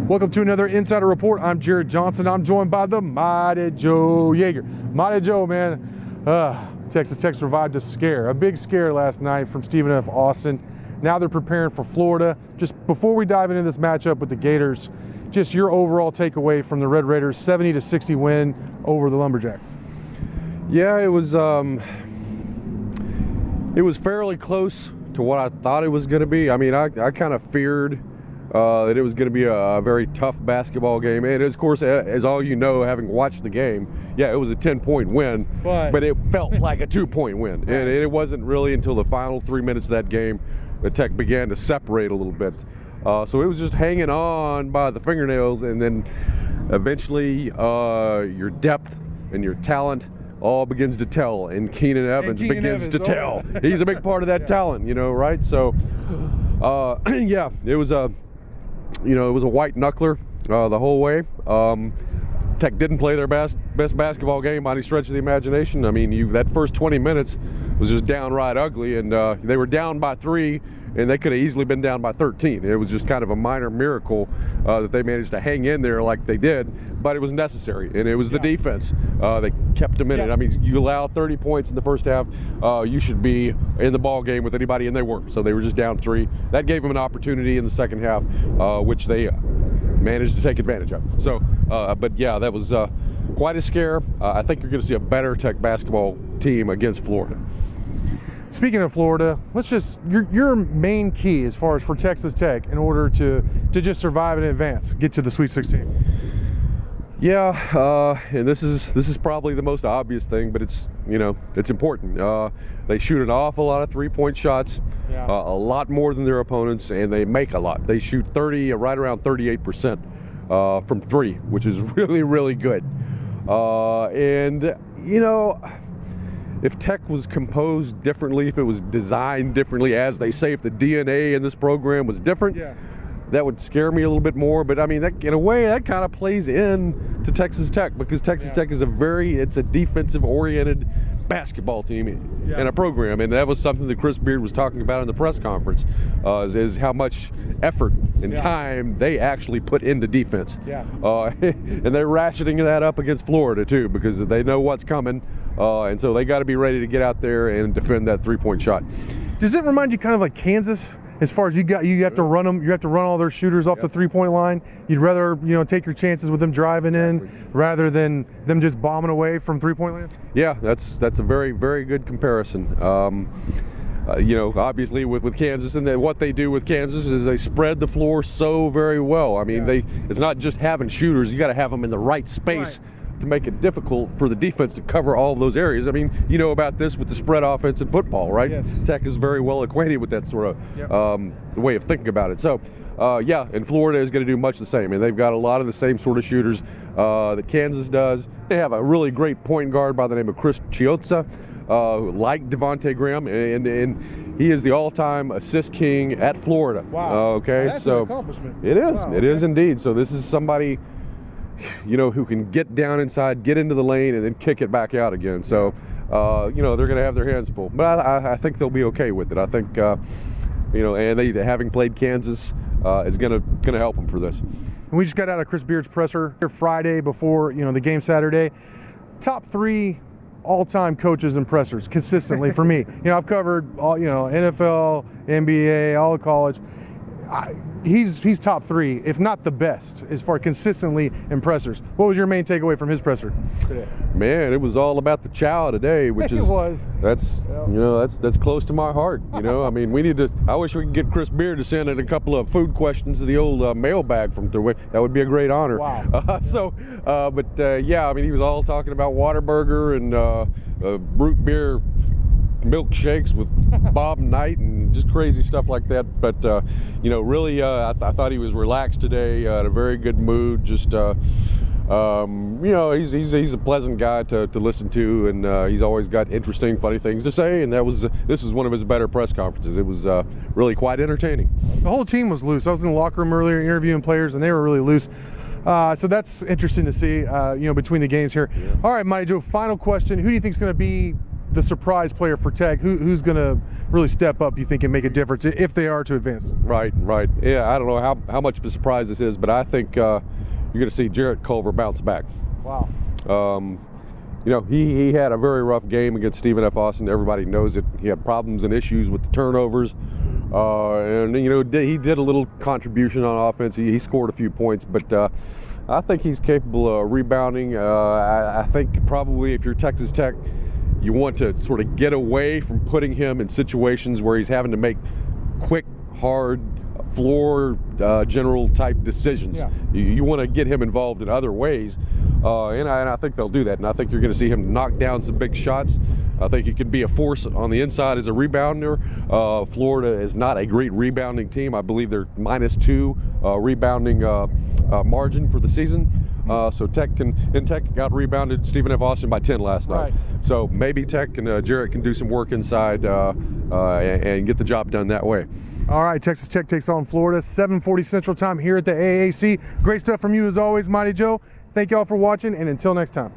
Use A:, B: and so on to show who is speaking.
A: Welcome to another Insider Report. I'm Jarret Johnson. I'm joined by the mighty Joe Yeager. Mighty Joe, man, Texas Tech survived a big scare last night from Stephen F. Austin. Now they're preparing for Florida. Just before we dive into this matchup with the Gators, just your overall takeaway from the Red Raiders' 70-60 win over the Lumberjacks.
B: Yeah, it was fairly close to what I thought it was going to be. I mean, I kind of feared that it was going to be a very tough basketball game. And of course, as all you know, having watched the game, yeah, it was a 10-point win, but it felt like a 2-point win. And it wasn't really until the final 3 minutes of that game that Tech began to separate a little bit. So it was just hanging on by the fingernails, and then eventually your depth and your talent all begins to tell, and Keenan Evans begins to tell. He's a big part of that talent, you know, right? So, yeah, it was a white knuckler the whole way. Tech didn't play their best basketball game by any stretch of the imagination. I mean, that first 20 minutes was just downright ugly, and they were down by 3, and they could have easily been down by 13. It was just kind of a minor miracle that they managed to hang in there like they did, but it was necessary, and it was the defense that kept them in it. I mean, you allow 30 points in the first half, you should be in the ball game with anybody, and they weren't. So they were just down 3. That gave them an opportunity in the second half, which they managed to take advantage of. So, but yeah, that was quite a scare. I think you're going to see a better Tech basketball team against Florida.
A: Speaking of Florida, let's just your main key as far as for Texas Tech in order to just survive and advance, get to the Sweet 16.
B: Yeah, and this is probably the most obvious thing, but it's important. They shoot an awful lot of 3-point shots, a lot more than their opponents, and they make a lot. They shoot right around 38% from 3, which is really, really good. And if Tech was composed differently, if it was designed differently, as they say, if the DNA in this program was different, that would scare me a little bit more. But I mean, that, in a way, that kind of plays in to Texas Tech, because Texas Tech is it's a defensive-oriented basketball team and a program, and that was something that Chris Beard was talking about in the press conference, is how much effort and time they actually put into defense. And they're ratcheting that up against Florida too, because they know what's coming, and so they got to be ready to get out there and defend that 3-point shot.
A: Does it remind you kind of like Kansas? As far as you have to run them, you have to run all their shooters off the 3-point line. You'd rather take your chances with them driving in rather than them just bombing away from 3-point land. Yeah,
B: that's a very, very good comparison. Obviously with Kansas, and what they do with Kansas is they spread the floor so very well. I mean, it's not just having shooters; you got to have them in the right space to make it difficult for the defense to cover all of those areas. I mean, you know about this with the spread offense in football, right? Tech is very well acquainted with that sort of the way of thinking about it. So, and Florida is going to do much the same. And they've got a lot of the same sort of shooters that Kansas does. They have a really great point guard by the name of Chris Chiozza, like Devontae Graham, and he is the all-time assist king at Florida.
A: Wow.
B: Okay,
A: that's an accomplishment.
B: It is. Wow. It is indeed. So this is somebody who can get down inside, get into the lane, and then kick it back out again. So, they're going to have their hands full. But I think they'll be okay with it. I think, and they having played Kansas is going to help them for this.
A: We just got out of Chris Beard's presser Friday before the game Saturday. Top 3 all-time coaches and pressers consistently for me. I've covered all NFL, NBA, all of college. He's top 3, if not the best, as far as consistently in pressers. What was your main takeaway from his presser today?
B: Man, it was all about the chow today, which is that's close to my heart. I mean, I wish we could get Chris Beard to send in a couple of food questions to the old mailbag from the way. That would be a great honor.
A: Wow.
B: I mean, he was all talking about Whataburger and root beer milkshakes with Bob Knight and just crazy stuff like that. But really, I thought he was relaxed today, in a very good mood. Just he's a pleasant guy to listen to, and he's always got interesting, funny things to say. And this was one of his better press conferences. It was really quite entertaining.
A: The whole team was loose. I was in the locker room earlier interviewing players, and they were really loose. So that's interesting to see, between the games here. All right, Mighty Joe, final question. Who do you think is going to be the surprise player for Tech? Who's going to really step up, you think, and make a difference if they are to advance?
B: Right. Yeah, I don't know how much of a surprise this is, but I think you're going to see Jarrett Culver bounce back.
A: Wow.
B: You know, he had a very rough game against Stephen F. Austin. Everybody knows it. He had problems and issues with the turnovers. And, you know, he did a little contribution on offense. He scored a few points, but I think he's capable of rebounding. I think probably if you're Texas Tech, you want to sort of get away from putting him in situations where he's having to make quick, hard, floor general type decisions.
A: Yeah.
B: You want to get him involved in other ways, and I think they'll do that. And I think you're going to see him knock down some big shots. I think he can be a force on the inside as a rebounder. Florida is not a great rebounding team. I believe they're -2 rebounding margin for the season. So Tech got rebounded Stephen F. Austin by 10 last night.
A: Right.
B: So maybe Tech and Jarrett can do some work inside and get the job done that way.
A: All right, Texas Tech takes on Florida, 7:40 Central Time here at the AAC. Great stuff from you as always, Mighty Joe. Thank y'all for watching, and until next time.